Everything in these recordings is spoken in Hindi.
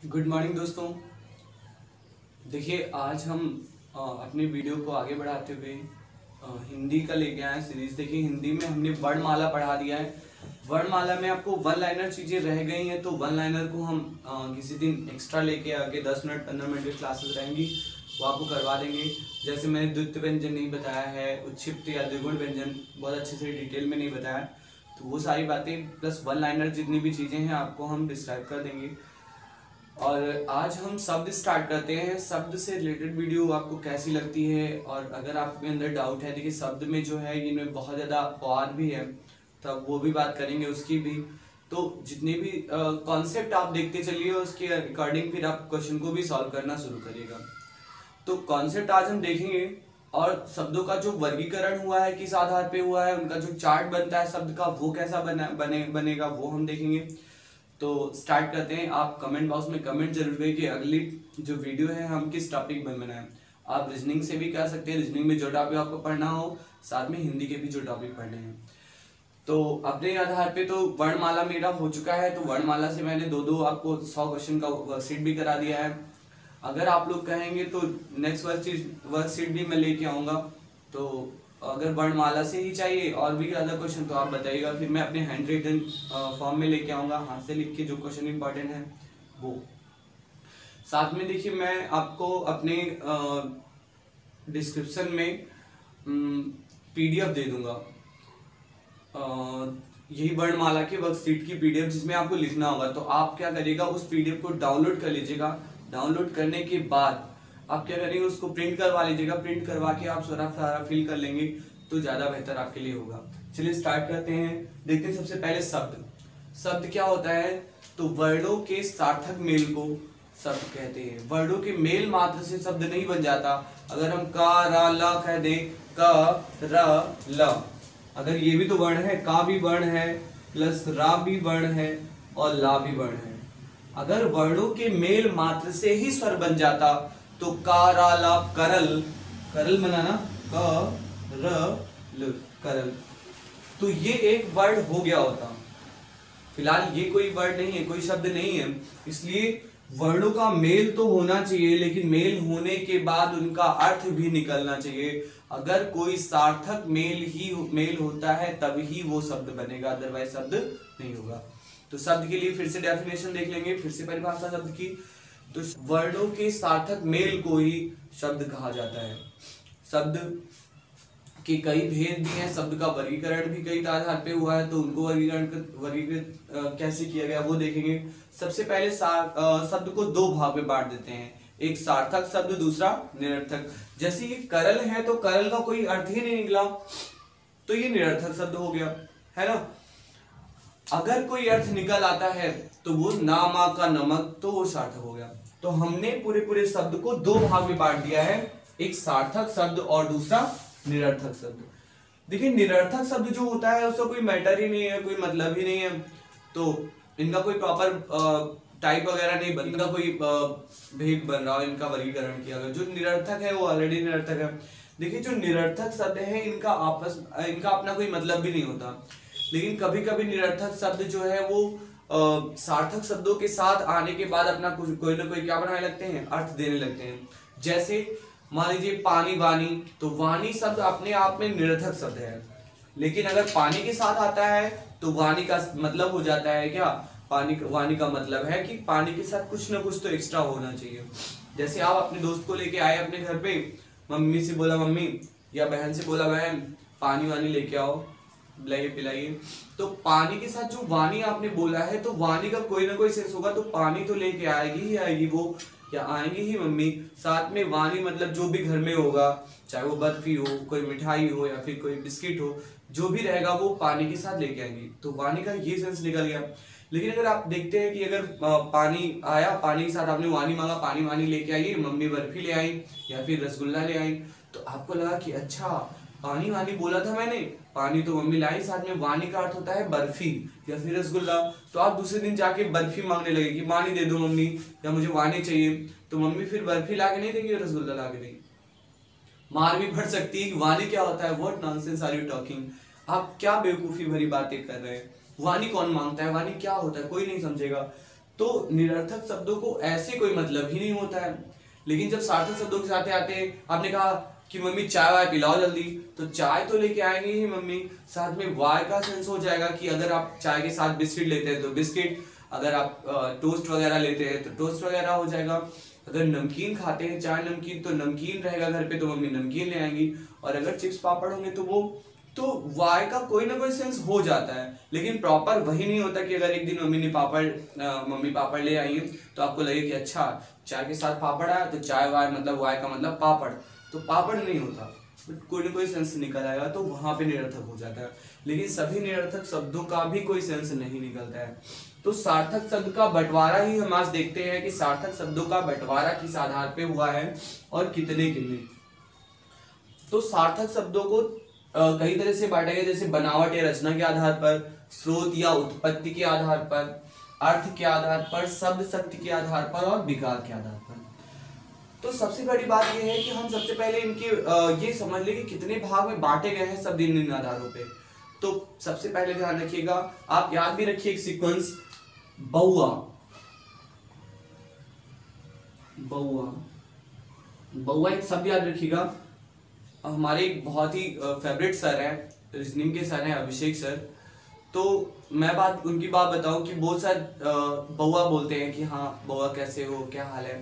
गुड मॉर्निंग दोस्तों। देखिए आज हम अपनी वीडियो को आगे बढ़ाते हुए हिंदी का लेके आए सीरीज। देखिए हिंदी में हमने वर्णमाला पढ़ा दिया है। वर्णमाला में आपको वन लाइनर चीजें रह गई हैं, तो वन लाइनर को हम किसी दिन एक्स्ट्रा लेके आगे 10 मिनट 15 मिनट की क्लासेस रहेंगी, वो आपको करवा देंगे। जैसे मैंने द्वितीय व्यंजन नहीं बताया है, उच्छिप्त या द्विगुण व्यंजन बहुत अच्छे से डिटेल में नहीं बताया, तो वो सारी बातें प्लस वन लाइनर जितनी भी चीजें हैं आपको हम डिस्क्राइब कर देंगे। और आज हम शब्द स्टार्ट करते हैं। शब्द से रिलेटेड वीडियो आपको कैसी लगती है, और अगर आपके अंदर डाउट है, देखिए शब्द में जो है इनमें बहुत ज़्यादा पवार भी है, तब वो भी बात करेंगे उसकी भी। तो जितने भी कॉन्सेप्ट आप देखते चलिए, उसके अकॉर्डिंग फिर आप क्वेश्चन को भी सॉल्व करना शुरू करिएगा। तो कॉन्सेप्ट आज हम देखेंगे, और शब्दों का जो वर्गीकरण हुआ है, किस आधार पे हुआ है, उनका जो चार्ट बनता है शब्द का, वो कैसा बनेगा वो हम देखेंगे। तो स्टार्ट करते हैं। आप कमेंट बॉक्स में कमेंट जरूर करिए कि अगली जो वीडियो है हम किस टॉपिक पर बनाएं। आप रीजनिंग से भी कर सकते हैं, रीजनिंग में जो टॉपिक आपको पढ़ना हो, साथ में हिंदी के भी जो टॉपिक पढ़ने हैं। तो अपने आधार पे तो वर्णमाला मेरा हो चुका है, तो वर्णमाला से मैंने दो आपको 100 क्वेश्चन का वर्कशीट भी करा दिया है। अगर आप लोग कहेंगे तो नेक्स्ट वर्कशीट भी मैं लेके आऊंगा। तो अगर वर्णमाला से ही चाहिए और भी ज्यादा क्वेश्चन तो आप बताइएगा, फिर मैं अपने हैंड रिटन फॉर्म में लेके आऊंगा, हाथ से लिख के जो क्वेश्चन इंपॉर्टेंट है वो। साथ में देखिए मैं आपको अपने डिस्क्रिप्शन में पीडीएफ दे दूंगा, यही वर्णमाला के वर्कशीट की पीडीएफ, जिसमें आपको लिखना होगा। तो आप क्या करिएगा, उस पीडीएफ को डाउनलोड कर लीजिएगा। डाउनलोड करने के बाद आप क्या करेंगे, उसको प्रिंट करवा लीजिएगा। प्रिंट करवा के आप सारा फिल कर लेंगे तो ज्यादा बेहतर आपके लिए होगा। चलिए स्टार्ट करते हैं। देखते हैं सबसे पहले शब्द। शब्द क्या होता है, तो वर्णों के सार्थक मेल को शब्द कहते हैं। वर्णों के मेल मात्र से शब्द नहीं बन जाता। अगर हम का रा ला कह दें, क र ल, अगर ये भी तो वर्ण है, का भी वर्ण है, प्लस रा भी वर्ण है, और ला भी वर्ण है। अगर वर्णों के मेल मात्र से ही स्वर बन जाता, तो का रा ला करल, करल बनाना, क र ल करल, तो ये एक वर्ड हो गया होता। फिलहाल ये कोई वर्ड नहीं है, कोई शब्द नहीं है, इसलिए वर्णों का मेल तो होना चाहिए, लेकिन मेल होने के बाद उनका अर्थ भी निकलना चाहिए। अगर कोई सार्थक मेल होता है तभी वो शब्द बनेगा, अदरवाइज शब्द नहीं होगा। तो शब्द के लिए फिर से डेफिनेशन देख लेंगे, फिर से परिभाषा शब्द की। तो वर्णों के सार्थक मेल को ही शब्द कहा जाता है। शब्द के कई भेद भी हैं, शब्द का वर्गीकरण भी कई आधार पे हुआ है, तो उनको वर्गीकृत कैसे किया गया वो देखेंगे। सबसे पहले शब्द को दो भाग में बांट देते हैं, एक सार्थक शब्द, दूसरा निरर्थक। जैसे ये करल है, तो करल का कोई अर्थ ही नहीं निकला, तो ये निरर्थक शब्द हो गया, है ना। अगर कोई अर्थ निकल आता है तो वो नामा का नमक, तो वो सार्थक हो गया। तो हमने पूरे शब्द को दो भाग में बांट दिया है, एक सार्थक शब्द और दूसरा निरर्थक शब्द। देखिए निरर्थक शब्द जो होता है उसका कोई मैटर ही नहीं है, कोई मतलब ही नहीं है, तो इनका कोई प्रॉपर टाइप वगैरह नहीं बन, इनका कोई भेद बन रहा हो, इनका वर्गीकरण किया गया। जो निरर्थक है वो ऑलरेडी निरर्थक है। देखिए जो निरर्थक शब्द है इनका अपना कोई मतलब भी नहीं होता, लेकिन कभी कभी निरर्थक शब्द जो है वो सार्थक शब्दों के साथ आने के बाद अपना कोई ना कोई क्या बनाने लगते हैं, अर्थ देने लगते हैं। जैसे मान लीजिए पानी वानी, तो वानी शब्द अपने आप में निरर्थक शब्द है, लेकिन अगर पानी के साथ आता है तो वानी का मतलब हो जाता है क्या, वानी का मतलब है कि पानी के साथ कुछ ना कुछ तो एक्स्ट्रा होना चाहिए। जैसे आप अपने दोस्त को लेके आए अपने घर पे, मम्मी से बोला मम्मी, या बहन से बोला बहन पानी वानी लेके आओ, पिलाइए पिलाइए, तो पानी के साथ जो वानी आपने बोला है, तो वानी का कोई ना कोई सेंस होगा, तो पानी तो लेके आएगी ही आएगी वो, या आएंगी ही मम्मी। साथ में वानी मतलब जो भी घर में होगा, चाहे वो बर्फी हो, कोई मिठाई हो, या फिर कोई बिस्किट हो, जो भी रहेगा वो पानी के साथ लेके आएंगी, तो वानी का ये सेंस निकल गया। लेकिन अगर आप देखते हैं कि अगर पानी आया, पानी के साथ आपने वानी मांगा, पानी वानी लेके आइए, मम्मी बर्फी ले आई या फिर रसगुल्ला ले आई, तो आपको लगा कि अच्छा पानी वानी बोला था मैंने, पानी तो मम्मी लाई, साथ में वानी का अर्थ होता है बर्फी या फिर रसगुल्ला। तो आप दूसरे दिन जाके बर्फी मांगने लगे कि पानी दे दो मम्मी, या मुझे वानी चाहिए, तो मम्मी फिर बर्फी ला के नहीं देगी, रसगुल्ला ला के देगी। मार भी पड़ सकती है। वानी क्या होता है, what nonsense are you talking, आप क्या बेवकूफी भरी बातें कर रहे हैं। वानी कौन मांगता है, वानी क्या होता है, कोई नहीं समझेगा। तो निरर्थक शब्दों को ऐसे कोई मतलब ही नहीं होता है। लेकिन जब सार्थक शब्दों के साथ आते हैं, आपने कहा कि मम्मी चाय वाय पिलाओ जल्दी, तो चाय तो लेके आएंगे ही मम्मी, साथ में वाय का सेंस हो जाएगा कि अगर आप चाय के साथ बिस्किट लेते हैं तो बिस्किट, अगर आप टोस्ट वगैरह लेते हैं तो टोस्ट वगैरह हो जाएगा, अगर नमकीन खाते हैं चाय नमकीन तो नमकीन रहेगा घर पे तो मम्मी नमकीन ले आएंगी, और अगर चिप्स पापड़ होंगे तो वो, तो वाय का कोई ना कोई सेंस हो जाता है। लेकिन प्रॉपर वही नहीं होता कि अगर एक दिन मम्मी पापड़ ले आई तो आपको लगे कि अच्छा चाय के साथ पापड़ आया तो चाय वाय मतलब वाय का मतलब पापड़, तो पापड़ नहीं होता, कोई ना कोई सेंस निकल आएगा तो वहां पे निरर्थक हो जाता है। लेकिन सभी निरर्थक शब्दों का भी कोई सेंस नहीं निकलता है। तो सार्थक शब्द का बंटवारा ही हम आज देखते हैं कि सार्थक शब्दों का बंटवारा किस आधार पे हुआ है और कितने कितने। तो सार्थक शब्दों को कई तरह से बांटा गया, जैसे बनावट या रचना के आधार पर, स्रोत या उत्पत्ति के आधार पर, अर्थ के आधार पर, शब्द शक्ति के आधार पर और विकार के आधार पर। तो सबसे बड़ी बात यह है कि हम सबसे पहले इनके ये समझ लें कि कितने भाग में बांटे गए हैं शब्द इन आधारों पे। तो सबसे पहले ध्यान रखिएगा, आप याद भी रखिए एक सीक्वेंस, बउआ, बउआ, बउआ एक शब्द याद रखिएगा। हमारे एक बहुत ही फेवरेट सर हैं, रीजनिंग के सर हैं अभिषेक सर, तो मैं उनकी बात बताऊं कि बहुत सारे बउआ बोलते हैं कि हाँ बउआ कैसे हो, क्या हाल है,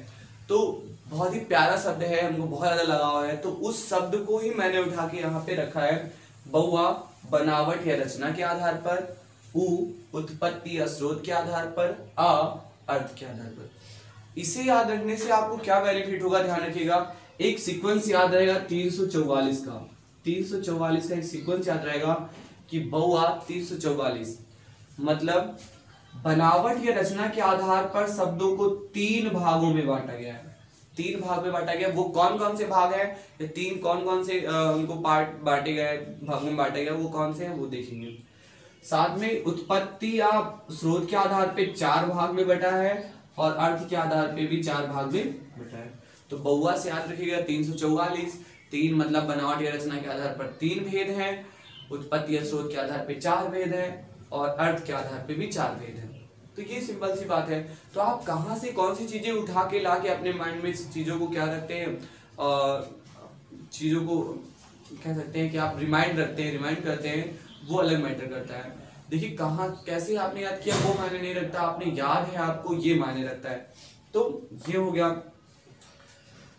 तो बहुत ही प्यारा शब्द है, हमको बहुत ज्यादा लगाव है, तो उस शब्द को ही मैंने उठा के यहाँ पे रखा है। बउआ बनावट या रचना के आधार पर, उ उत्पत्ति या स्रोत के आधार पर, आ अर्थ के आधार पर। इसे याद रखने से आपको क्या बेनिफिट होगा, ध्यान रखिएगा। एक सीक्वेंस याद रहेगा 344 का, 344 का एक सीक्वेंस याद रहेगा कि बउआ 344 मतलब बनावट या रचना के आधार पर शब्दों को 3 भागों में बांटा गया है। 3 भाग में बांटा गया, वो कौन कौन से भाग हैं, ये 3 कौन कौन से उनको पार्ट बांटे गए, भागों में बांटे गए, वो कौन से हैं वो देखेंगे। साथ में उत्पत्ति या स्रोत के आधार पे 4 भाग में बटा है और अर्थ के आधार पे भी 4 भाग में बटा है। तो बउआ से याद रखिएगा 344, 3 मतलब बनावट या रचना के आधार पर 3 भेद हैं, उत्पत्ति या स्रोत के आधार पे 4 भेद हैं और अर्थ के आधार पे भी 4 भेद हैं। तो ये सिंपल सी बात है। तो आप कहाँ से कौन सी चीजें उठा के ला के अपने माइंड में चीजों को क्या रखते हैं, चीजों को कह सकते हैं कि आप रिमाइंड रखते हैं, रिमाइंड करते हैं, वो अलग मैटर करता है। देखिए कहाँ कैसे आपने याद किया वो मायने नहीं रखता, आपने याद है आपको ये मायने रखता है। तो ये हो गया।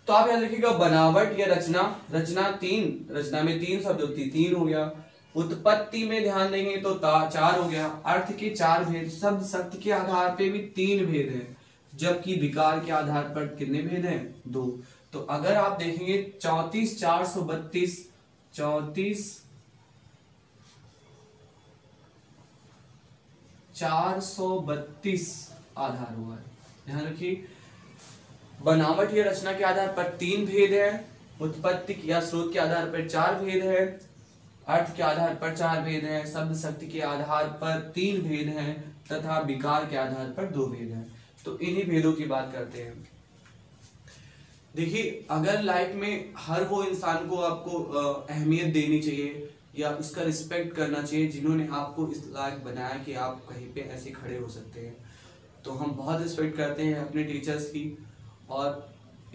तो आप याद रखिएगा बनावट या रचना, रचना में 3 शब्द होती है, 3 हो गया। उत्पत्ति में ध्यान देंगे तो 4 हो गया। अर्थ के 4 भेद, शब्द शक्ति के आधार पे भी 3 भेद हैं, जबकि विकार के आधार पर कितने भेद हैं, 2। तो अगर आप देखेंगे 34 432 432 आधार हुआ है। ध्यान रखिए बनावट या रचना के आधार पर 3 भेद है, उत्पत्ति या स्रोत के आधार पर 4 भेद है, अर्थ के आधार पर 4 भेद है, शब्द शक्ति के आधार पर 3 भेद हैं तथा विकार के आधार पर 2 भेद हैं। तो इन्हीं भेदों की बात करते हैं। देखिए अगर लाइफ में हर वो इंसान को आपको अहमियत देनी चाहिए या उसका रिस्पेक्ट करना चाहिए जिन्होंने आपको इस लायक बनाया कि आप कहीं पे ऐसे खड़े हो सकते हैं, तो हम बहुत रिस्पेक्ट करते हैं अपने टीचर्स की, और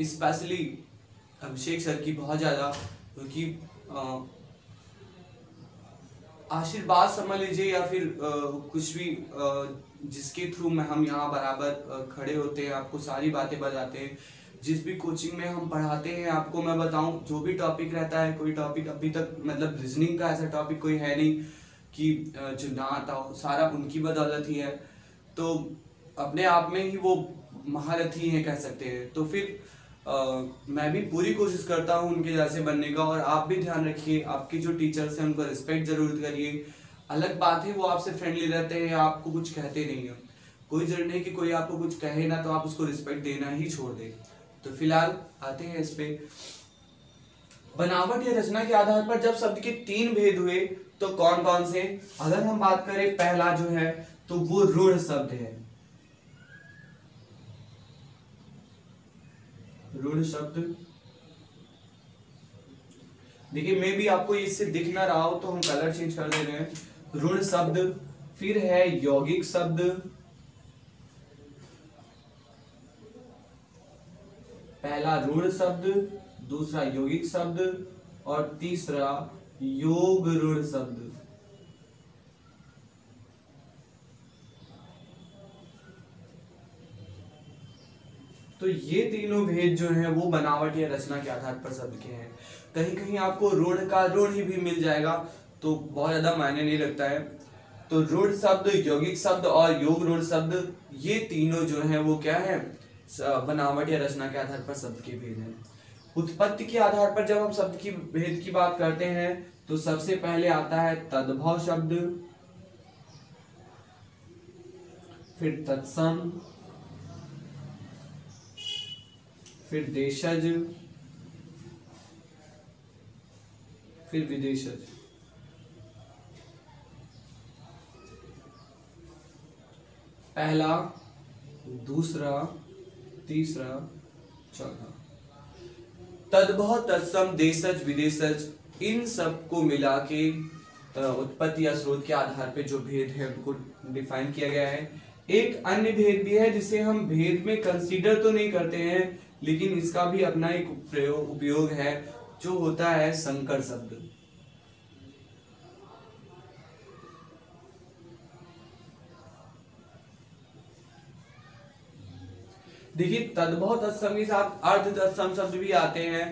स्पेशली अभिषेक सर की बहुत ज़्यादा, क्योंकि आशीर्वाद समझ लीजिए या फिर कुछ भी जिसके थ्रू में हम यहाँ बराबर खड़े होते हैं, आपको सारी बातें बताते हैं। जिस भी कोचिंग में हम पढ़ाते हैं, आपको मैं बताऊं जो भी टॉपिक रहता है, कोई टॉपिक अभी तक मतलब रीजनिंग का ऐसा टॉपिक कोई है नहीं कि जो ना आता हो, सारा उनकी बदौलत ही है। तो अपने आप में ही वो महारथी हैं कह सकते हैं। तो फिर मैं भी पूरी कोशिश करता हूँ उनके जैसे बनने का, और आप भी ध्यान रखिए आपके जो टीचर्स हैं उनको रिस्पेक्ट जरूर करिए। अलग बात है वो आपसे फ्रेंडली रहते हैं या आपको कुछ कहते नहीं है, कोई जरूरी नहीं कि कोई आपको कुछ कहे ना तो आप उसको रिस्पेक्ट देना ही छोड़ दें। तो फिलहाल आते हैं इस पे, बनावट या रचना के आधार पर जब शब्द के 3 भेद हुए तो कौन कौन से। अगर हम बात करें पहला जो है तो वो ऋण शब्द है, ऋण शब्द। देखिए मैं भी आपको इससे दिख ना रहा हो तो हम कलर चेंज कर दे रहे हैं। ऋण शब्द, फिर है यौगिक शब्द, पहला रूढ़ शब्द, दूसरा यौगिक शब्द और तीसरा योग रूढ़ शब्द। तो ये तीनों भेद जो हैं वो बनावट या रचना के आधार पर शब्द के हैं। कहीं कहीं आपको रूढ़ का रूढ़ ही भी मिल जाएगा तो बहुत ज्यादा मायने नहीं रखता है। तो रूढ़ शब्द, यौगिक शब्द और योग रूढ़ शब्द, ये तीनों जो हैं वो क्या है, बनावट या रचना के आधार पर शब्द के भेद हैं। उत्पत्ति के आधार पर जब हम शब्द की भेद की बात करते हैं तो सबसे पहले आता है तद्भव शब्द, फिर तत्सम, फिर देशज, फिर विदेशज। पहला, दूसरा, तीसरा, चौथा। तद्भव, तत्सम, देशज, विदेशज, इन सब को मिला के उत्पत्ति या स्रोत के आधार पे जो भेद है उनको डिफाइन किया गया है। एक अन्य भेद भी है जिसे हम भेद में कंसीडर तो नहीं करते हैं, लेकिन इसका भी अपना एक उपयोग है, जो होता है संकर शब्द। देखिए तद्भव तत्सम के साथ अर्ध तत्सम शब्द भी आते हैं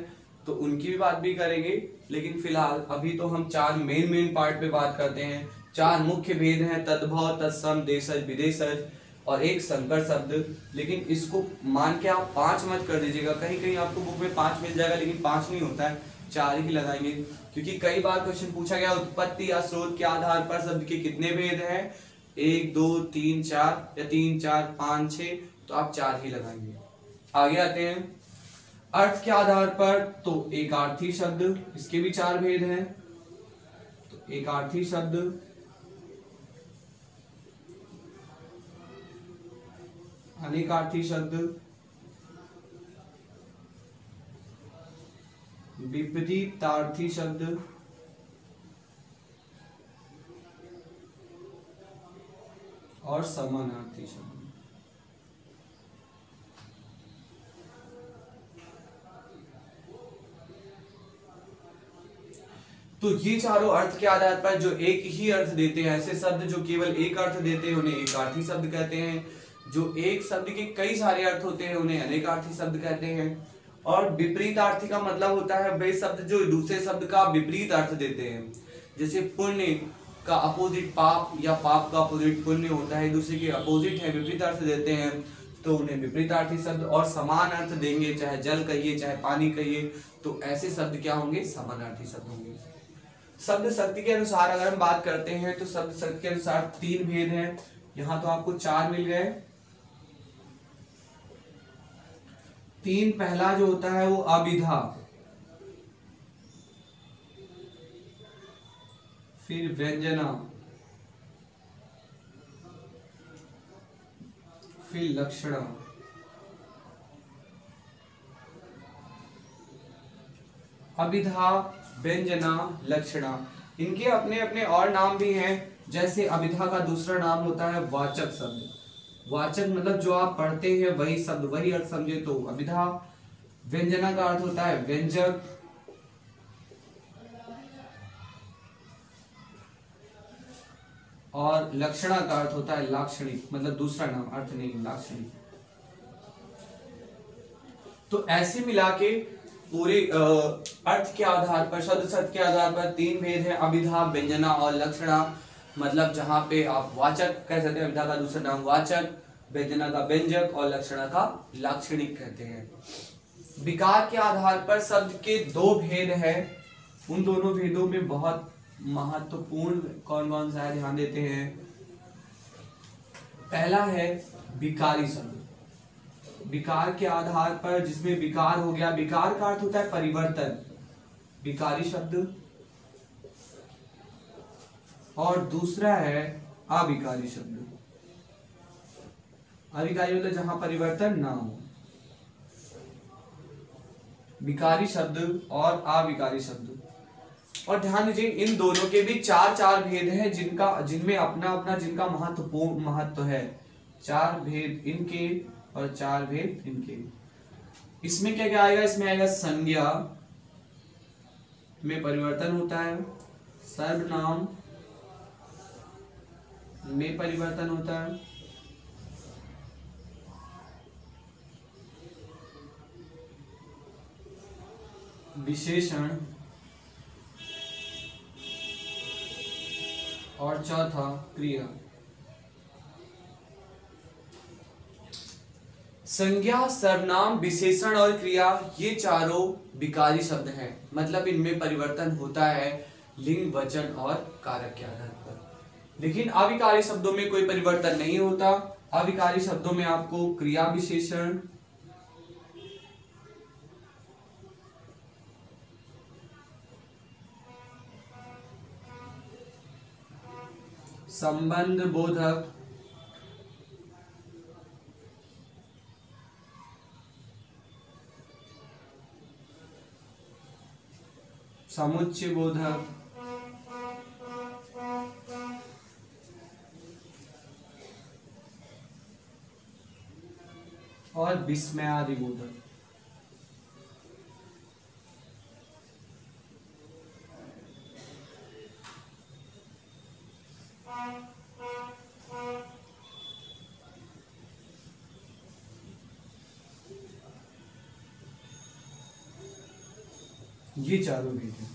तो उनकी भी बात भी करेंगे, लेकिन फिलहाल अभी तो हम चार मेन पार्ट पे बात करते हैं। चार मुख्य भेद हैं, तद्भव, तत्सम, देशज, विदेशज और एक संकर शब्द। लेकिन इसको मान के आप 5 मत कर दीजिएगा, कहीं कहीं आपको बुक में 5 मिल जाएगा लेकिन 5 नहीं होता है, 4 ही लगाएंगे, क्योंकि कई बार क्वेश्चन पूछा गया उत्पत्ति या स्रोत के आधार पर शब्द के कितने भेद हैं, 1 2 3 4 या 3 4 5 6, तो आप 4 ही लगाएंगे। आगे आते हैं अर्थ के आधार पर, तो एकार्थी शब्द, इसके भी 4 भेद हैं। तो एकार्थी शब्द, अनेकार्थी शब्द, विपरीतार्थी शब्द और समानार्थी शब्द। तो ये चारों अर्थ के आधार पर जो एक ही अर्थ देते हैं, ऐसे शब्द जो केवल एक अर्थ देते हैं उन्हें एकार्थी शब्द कहते हैं। जो एक शब्द के कई सारे अर्थ होते हैं उन्हें अनेकार्थी शब्द कहते हैं। और विपरीतार्थी का मतलब होता है वे शब्द जो दूसरे शब्द का विपरीत अर्थ देते हैं। जैसे पुण्य का अपोजिट पाप या पाप का अपोजिट पुण्य होता है, दूसरे के अपोजिट है, विपरीत अर्थ देते हैं तो उन्हें विपरीतार्थी शब्द। और समान अर्थ देंगे, चाहे जल कहिए चाहे पानी कहिए, तो ऐसे शब्द क्या होंगे, समानार्थी शब्द होंगे। शब्द शक्ति के अनुसार अगर हम बात करते हैं तो शब्द शक्ति के अनुसार 3 भेद हैं। यहां तो आपको 4 मिल गए। 3, पहला जो होता है वो अभिधा, फिर व्यंजना, फिर लक्षणा। अभिधा, व्यंजना, लक्षणा, इनके अपने अपने और नाम भी हैं। जैसे अभिधा का दूसरा नाम होता है वाचक शब्द। वाचक मतलब जो आप पढ़ते हैं वही शब्द, वही अर्थ समझे तो अभिधा। व्यंजना का अर्थ होता है व्यंजक। और लक्षणा का अर्थ होता है लाक्षणिक, मतलब दूसरा नाम, अर्थ नहीं, लाक्षणिक। तो ऐसे मिला के पूरे अर्थ के आधार पर, शब्द शब्द के आधार पर 3 भेद है, अभिधा, व्यंजना और लक्षणा। मतलब जहां पे आप वाचक कह सकते हैं, अभिधा का दूसरा नाम वाचक, व्यंजना का व्यंजक और लक्षणा का लाक्षणिक कहते हैं। विकार के आधार पर शब्द के 2 भेद है। उन दोनों भेदों में बहुत महत्वपूर्ण कौन कौन सा है, ध्यान देते हैं। पहला है विकारी शब्द। विकार के आधार पर जिसमें विकार हो गया, विकार का अर्थ होता है परिवर्तन, विकारी शब्द। और दूसरा है अविकारी शब्द। अविकारी मतलब जहां परिवर्तन ना हो। विकारी शब्द और अविकारी शब्द। और ध्यान दीजिए इन दोनों के भी 4 भेद हैं, जिनमें अपना अपना जिनका महत्व है। 4 भेद इनके और 4 भेद इनके। इसमें क्या क्या आएगा, इसमें आएगा संज्ञा में परिवर्तन होता है, सर्वनाम में परिवर्तन होता है, विशेषण, और चौथा क्रिया। संज्ञा, सर्वनाम, विशेषण और क्रिया ये चारों विकारी शब्द हैं, मतलब इनमें परिवर्तन होता है लिंग, वचन और कारक के आधार पर। लेकिन अविकारी शब्दों में कोई परिवर्तन नहीं होता। अविकारी शब्दों में आपको क्रिया, विशेषण, संबंध बोधक, समुच्चय बोधक और विस्मयादि बोधक। ये चारों भी हैं।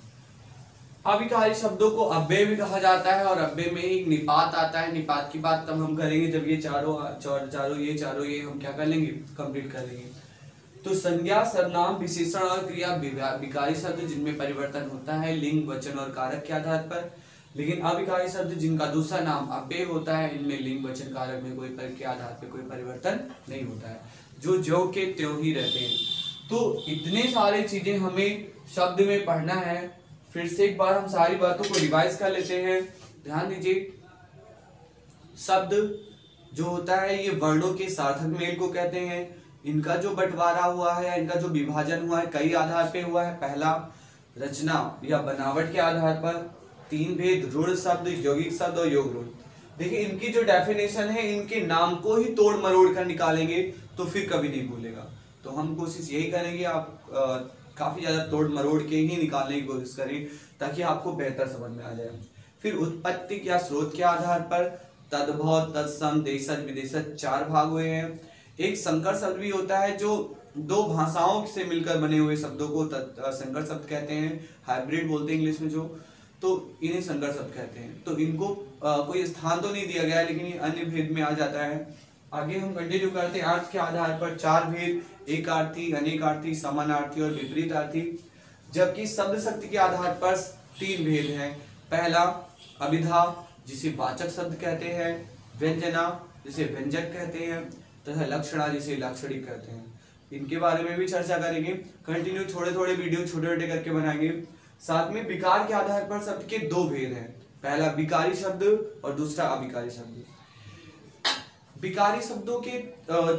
अविकारी शब्दों को अव्यय भी कहा जाता है और अव्यय में एक निपात आता है। निपात की बात तब हम करेंगे जब ये चारों ये हम क्या कर लेंगे, कंप्लीट कर लेंगे। तो संज्ञा, सर्वनाम, विशेषण और क्रिया विकारी शब्द जिनमें परिवर्तन होता है लिंग, वचन और कारक के आधार पर। लेकिन अविकारी शब्द जिनका दूसरा नाम अव्यय होता है, इनमें लिंग, वचन, कारक में कोई के आधार पर कोई परिवर्तन नहीं होता है, जो ज्यों के त्यों ही रहते हैं। तो इतने सारे चीजें हमें शब्द में पढ़ना है। फिर से एक बार हम सारी बातों को रिवाइज कर लेते हैं। ध्यान दीजिए, शब्द जो होता है ये वर्णों के सार्थक मेल को कहते हैं। इनका जो बंटवारा हुआ है, इनका जो विभाजन हुआ है, कई आधार पे हुआ है। पहला, रचना या बनावट के आधार पर। 3 भेद, ऋण शब्द, यौगिक शब्द और योग ऋण। देखिए इनकी जो डेफिनेशन है, इनके नाम को ही तोड़ मरोड़ कर निकालेंगे तो फिर कभी नहीं भूलेगा। तो हम कोशिश यही करेंगे, आप काफी ज्यादा तोड़ मरोड़ के ही निकालने की कोशिश करें ताकि आपको बेहतर समझ में आ जाए। फिर उत्पत्ति या स्रोत के आधार पर तद्भव, तत्सम, देशज, विदेशज 4 भाग हुए हैं। एक संकर शब्द भी होता है जो 2 भाषाओं से मिलकर बने हुए शब्दों को संकर शब्द कहते हैं। हाइब्रिड बोलते हैं इंग्लिश में जो, तो इन्हें संकर शब्द कहते हैं। तो इनको कोई स्थान तो नहीं दिया गया है, लेकिन ये अन्य भेद में आ जाता है। आगे हम कंटिन्यू करते हैं। अर्थ के आधार पर 4 भेद, एकार्थी, अनेकार्थी, समानार्थी और विपरीतार्थी। जबकि शब्द शक्ति के आधार पर 3 भेद हैं। पहला, अभिधा जिसे वाचक शब्द कहते हैं, व्यंजना जिसे व्यंजक कहते हैं, तथा लक्षणा जिसे लाक्षणिक कहते हैं। इनके बारे में भी चर्चा करेंगे। कंटिन्यू थोड़े थोड़े वीडियो छोटे छोटे करके बनाएंगे। साथ में विकार के आधार पर शब्द के 2 भेद हैं। पहला विकारी शब्द और दूसरा अविकारी शब्द। विकारी शब्दों के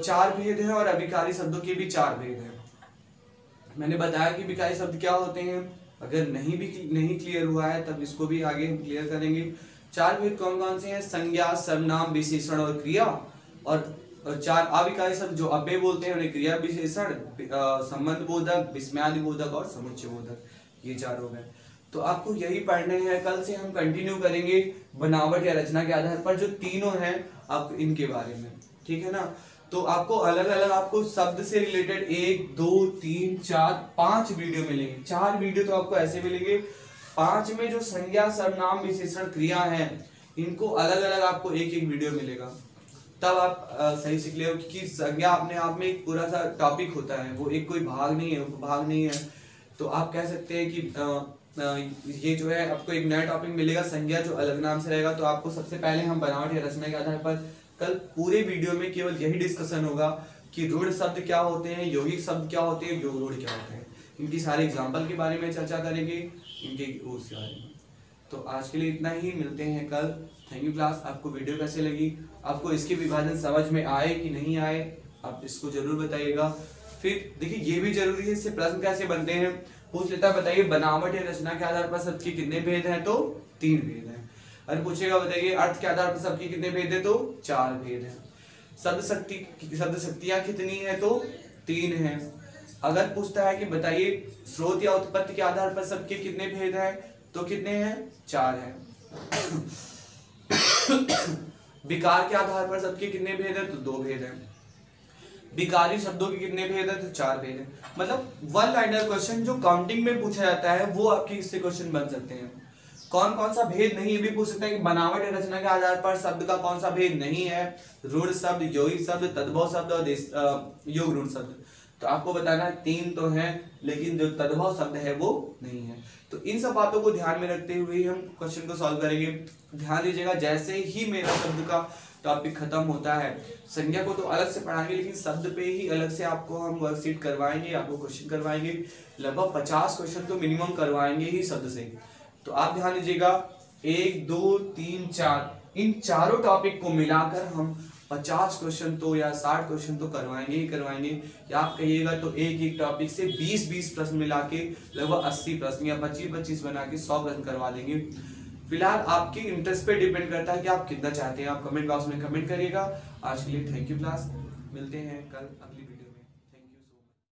4 भेद हैं और अविकारी शब्दों के भी 4 भेद हैं। मैंने बताया कि विकारी शब्द क्या होते हैं। अगर नहीं क्लियर हुआ है तब इसको भी आगे हम क्लियर करेंगे। 4 भेद कौन कौन से हैं? संज्ञा, सर्वनाम, विशेषण और क्रिया। और 4 अविकारी शब्द जो अव्यय बोलते हैं उन्हें क्रिया, विशेषण, संबंध बोधक, विस्मयादि बोधक और समुच्चय बोधक, ये 4 हो गए। तो आपको यही पढ़ने हैं। कल से हम कंटिन्यू करेंगे बनावट या रचना के आधार पर जो तीनों हैं, आप इनके बारे में, ठीक है ना। तो आपको अलग अलग आपको शब्द से रिलेटेड 1, 2, 3, 4, 5 वीडियो मिलेंगे। 4 वीडियो तो आपको ऐसे मिलेंगे। 5 में जो संज्ञा, सर्वनाम, विशेषण, क्रिया है, इनको अलग अलग आपको एक एक वीडियो मिलेगा। तब आप सही से क्लियर, क्योंकि संज्ञा अपने आप में एक पूरा सा टॉपिक होता है, वो एक कोई भाग नहीं है। तो आप कह सकते हैं कि ये जो है आपको एक नया टॉपिक मिलेगा संज्ञा, जो अलग नाम से रहेगा। तो आपको सबसे पहले हम बनावट या रचना के आधार पर कल पूरे वीडियो में केवल यही डिस्कशन होगा कि ऋण शब्द क्या होते हैं, यौगिक शब्द क्या होते हैं, योग ऋण क्या होते हैं। इनकी सारे एग्जाम्पल के बारे में चर्चा करेंगे, इनके उसके बारे में। तो आज के लिए इतना ही, मिलते हैं कल। Thank you class. आपको वीडियो कैसे लगी, आपको इसके विभाजन समझ में आए कि नहीं आए, आप इसको जरूर बताइएगा। फिर देखिए ये भी जरूरी है, इससे प्रश्न कैसे बनते हैं पूछ लेता है। बताइए बनावट या रचना के आधार पर शब्द के कितने भेद हैं? तो 3 भेद हैं। अरे पूछेगा बताइए अर्थ के आधार पर शब्द के कितने भेद हैं? तो 4 भेद हैं। शब्द शक्तियां कितनी है? तो 3 हैं। अगर पूछता है कि बताइए स्रोत या उत्पत्ति के आधार पर सबके कितने भेद हैं, तो कितने हैं? 4 हैं। विकार के आधार पर सबके कितने भेद हैं? तो 2 भेद हैं। विकारी शब्दों के कितने भेद हैं? तो 4 भेद हैं। मतलब वन लाइनर क्वेश्चन जो काउंटिंग में पूछा जाता है वो आपके इससे क्वेश्चन बन सकते हैं। कौन कौन सा भेद नहीं, ये भी पूछ सकते हैं कि बनावट या रचना के आधार पर शब्द का कौन सा भेद नहीं है? ऋण शब्द, यौगिक शब्द, तद्भव शब्द और योग ऋण शब्द। तो आपको बताना है 3 तो हैं, लेकिन जो तद्भव शब्द है वो नहीं है। तो इन सब बातों को ध्यान में रखते हुए हम क्वेश्चन को सॉल्व करेंगे। ध्यान दीजिएगा, जैसे ही मेरा शब्द का टॉपिक खत्म होता है, संज्ञा को तो अलग से पढ़ाएंगे, लेकिन शब्द पे ही अलग से आपको हम वर्कशीट करवाएंगे, आपको क्वेश्चन करवाएंगे। लगभग 50 क्वेश्चन तो मिनिमम करवाएंगे ही शब्द से। तो आप ध्यान दीजिएगा, 1 2 3 4 इन चारों टॉपिक को मिलाकर हम 50 क्वेश्चन तो या 60 क्वेश्चन तो करवाएंगे ही करवाएंगे। या आप कहिएगा तो एक एक टॉपिक से 20-20 प्रश्न मिला के लगभग 80 प्रश्न या 25-25 बना के 100 प्रश्न करवा देंगे। फिलहाल आपके इंटरेस्ट पे डिपेंड करता है कि आप कितना चाहते हैं। आप कमेंट बॉक्स में कमेंट करिएगा। आज के लिए थैंक यू क्लास, मिलते हैं कल अगली वीडियो।